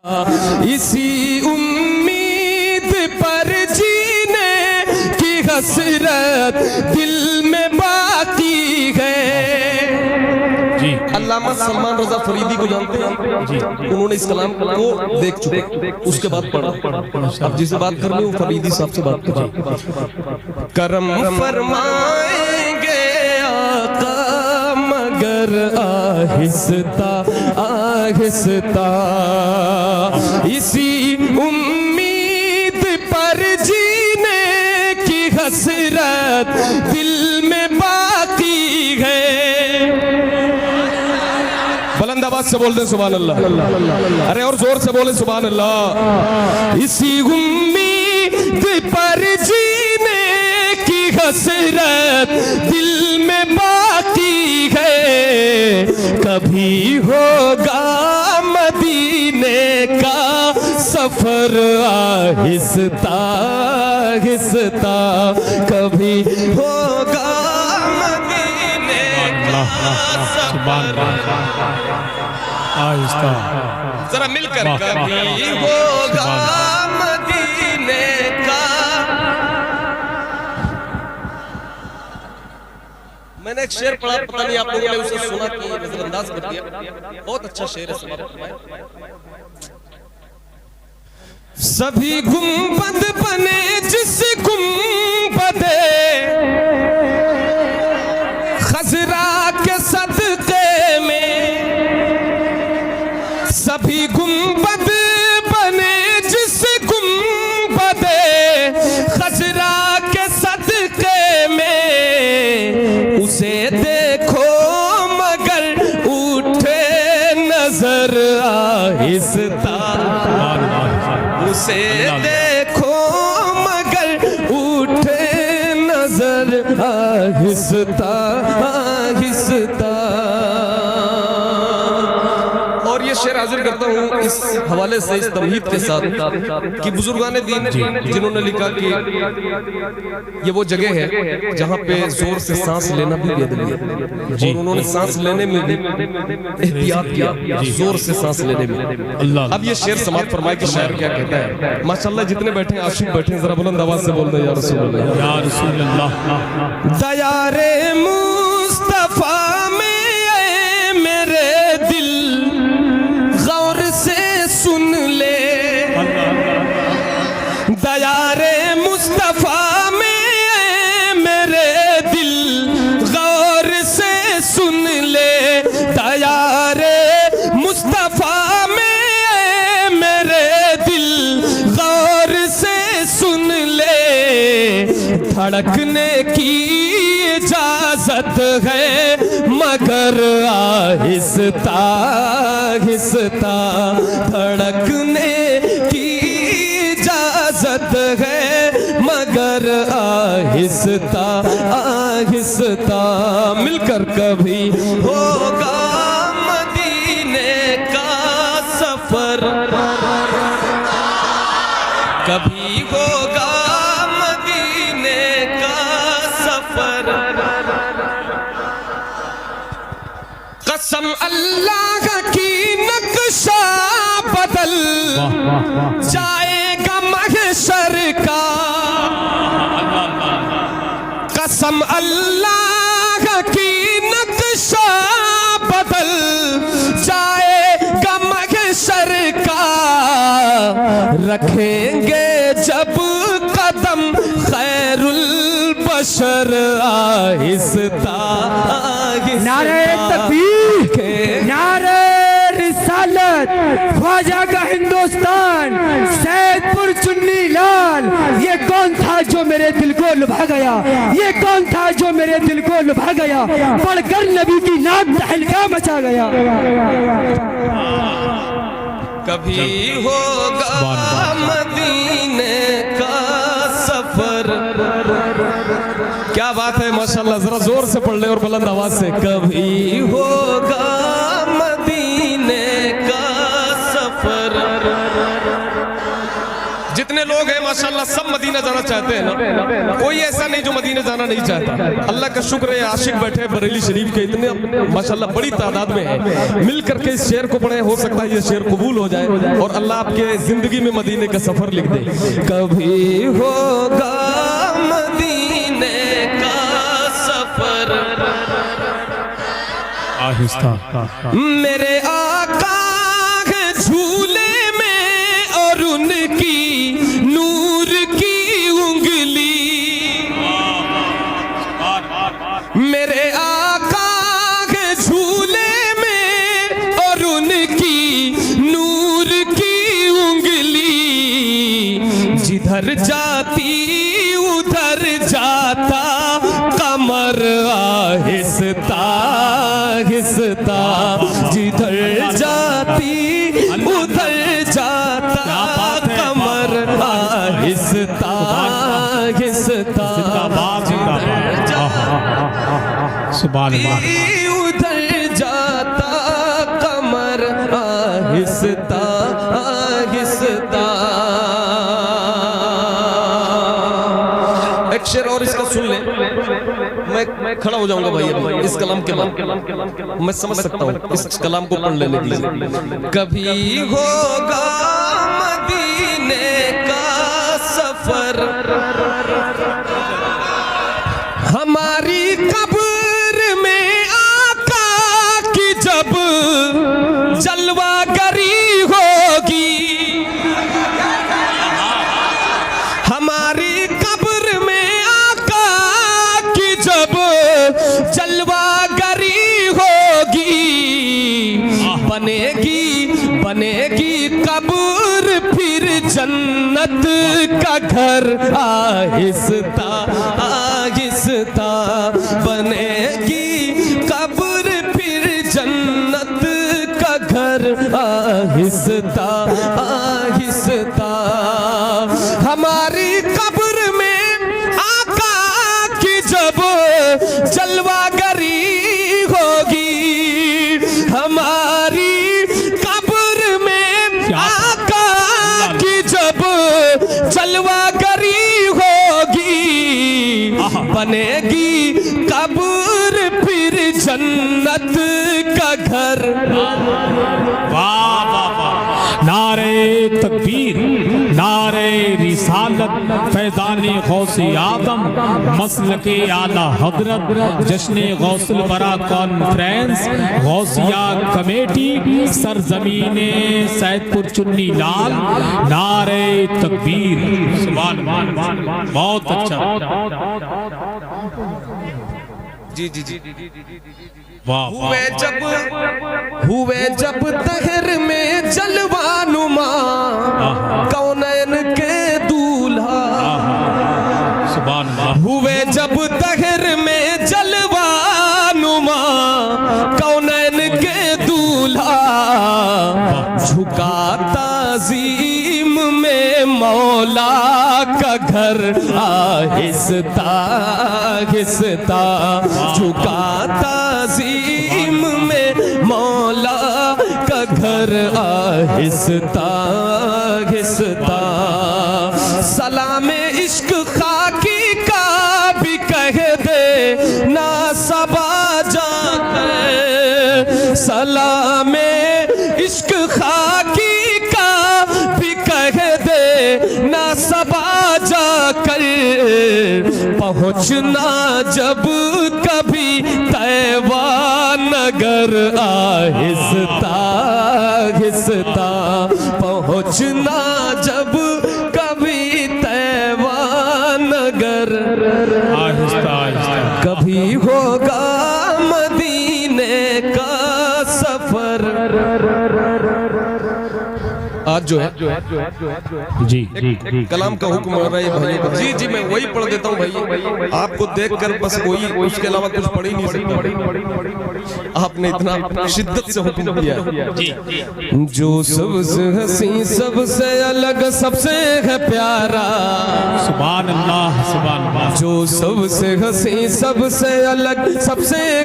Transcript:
इसी उम्मीद पर जीने की हसरत दिल में बाकी है। जी अल्लामा सलमान रजा फरीदी को जानते हैं जी। उन्होंने इस कलाम को देख चुके, उसके बाद पढ़ा। अब जिसे बात करनी वो फरीदी साहब से बात करें। करम फरमाएंगे आका मगर आहिस्ता आहिस्ता, इसी उम्मीद पर जीने की हसरत दिल में बाकी है। बुलंद आवाज से बोल दे सुभान अल्लाह। अरे और जोर से बोले सुभान अल्लाह। इसी उम्मीद पर जीने की हसरत दिल में बाकी है। कभी होगा मदीने का सफर आहिस्ता आहिस्ता, कभी होगा मदीने का सफर आहिस्ता। जरा मिलकर कभी होगा मदीने का। मैंने एक शेर पढ़ा, पता नहीं आप लोगों ने उसे सुना कि नजरअंदाज कर दिया। बहुत अच्छा शेर है। सभी गुंबद बने जिस गुंबदे खजरा के सदके में, सभी गुंबद बने जिस गुंबदे खजरा के सदके में, उसे देखो मगर उठे नजर आहिस्ता, उसे देखो मगर उठे नजर आहिस्ता आहिस्ता। और ये शेर हाजिर करता हूँ इस हवाले से, इस तमहीद के साथ कि बुजुर्गाने दीन जिन्होंने लिखा कि ये वो जगह है जहाँ पे जोर से सांस लेना भी बेदबी है। और उन्होंने सांस लेने में भी एहतियात किया, जोर से सांस लेने में। अब ये शेर समाप्त फरमाए कि शायर क्या कहता है। माशाल्लाह जितने बैठे हैं आशिक बैठे हैं, जरा बुलंद आवाज से बोल दे या रसूल अल्लाह या रसूल अल्लाह। दयारे मुस्तफा में मेरे दिल गौर से सुन ले, दयारे मुस्तफा में मेरे दिल गौर से सुन ले, दयारे मुस्तफा में मेरे दिल गौर से सुन ले। धड़कने की इजाजत है मगर आहिस्ता आहिस्ता, धड़कने की इजाजत है मगर आहिस्ता आहिस्ता। मिलकर कभी होगा मदीने का सफर, कभी होगा मदीने का सफर। कसम अल्लाह की नक्शा बदल जाएगा महशर का, कसम अल्लाह की नक्शा बदल जाएगा महशर का। रखेंगे जब कदम खैरुल बशर आहिस्ता आहिस्ता। नारे तकबीर, नारे रिसालत, ख्वाजा का हिंदुस्तान, सैदपुर चुन्नी लाल। ये कौन था जो मेरे दिल को लुभा गया, ये कौन था जो मेरे दिल को लुभा गया, पढ़कर नबी की नात तहलका मचा गया। कभी होगा मदीने का सफर। क्या बात है माशाल्लाह, जरा जोर से पढ़ ले और बुलंद आवाज से। कभी होगा मदीने का सफर। जितने लोग हैं माशाल्लाह सब मदीना जाना चाहते हैं ना, कोई ऐसा नहीं जो मदीना जाना नहीं चाहता। अल्लाह का शुक्र है आशिक बैठे बरेली शरीफ के इतने माशाल्लाह बड़ी तादाद में है। मिल करके इस शेर को पढ़े, हो सकता है ये शेर कबूल हो जाए और अल्लाह आपके जिंदगी में मदीने का सफर लिख दे। कभी होगा मदीने का सफर आहिस्ता मेरे आका है झूले में और उनकी नूर की उंगली, मेरे आका है झूले में और उनकी नूर की उंगली, जिधर जाती उधर जाता कमर आहिस्ता आहिस्ता, जिधर जाती उधर जाता कमर आहिस्ता आहिस्ता, सुभान अल्लाह, उधर जाता कमर आहिस्ता आहिस्ता। एक शेर और इसका सुन ले, मैं खड़ा हो जाऊंगा भाई अभी इस कलाम के बाद, मैं समझ सकता हूँ इस कलाम को पढ़ लेने के लिए। कभी होगा मदीने का सफर हमारी कब्र में आका की जब जलवागरी होगी, हमारी कब्र में आका की जब जलवागरी होगी, बनेगी कब्र फिर जन्नत का घर आहिस्ता आहिस्ता, बनेगी कब्र फिर जन्नत का घर आहिस्ता आहिस्ता। हमारी कब्र में आका की जब जलवागरी होगी, हमारी कब्र में आका की जब जलवागरी होगी, बनेगी कब्र फिर जन्नत का घर। वाह वाह वाह, नारे तकबीर, नारे रिसालत, फैज़ाने गौसे आदम, मसलके आला हजरत, जश्ने गौसुल बरा कॉन्फ्रेंस, गौसिया कमेटी, सरजमीने सैदपुर चुन्नी लाल, नारे तकबीर, सुभान अल्लाह, बहुत अच्छा, जी जी जी। वाह हुए जब तहर में जलवानुमा कौनैन के दूल्हा, सुभान अल्लाह, हुए जब तहर में जलवानुमा कौनैन के दूल्हा, झुका ताज़ीम में मौला का घर आहिस्ता आहिस्ता, झुका ताज़ीम में मौला का घर आहिस्ता आहिस्ता। सलाम इश्क खाकी का भी कह दे ना सबा जाकर, सलाम इश्क खाकी का भी कह दे ना सबा जाकर, पहुँचना जब कभी तैवा नगर आहिस्ता आहिस्ता, पहुँचना जब कभी तैवा नगर आहिस्ता आहिस्ता, कभी होगा मदीने का सफर। आज जो है जी एक कलाम का हुक्म हो रहा है भाई। जी जी मैं वही पढ़ देता हूँ भाई, आपको देखकर बस वही, उसके अलावा कुछ पढ़ ही नहीं सकता। आपने इतना शिद्दत से हुक्म दिया। जो सबसे हसी सबसे अलग सबसे है प्यारा, सुभान अल्लाह, सुभान अल्लाह, जो सबसे हसी सबसे अलग सबसे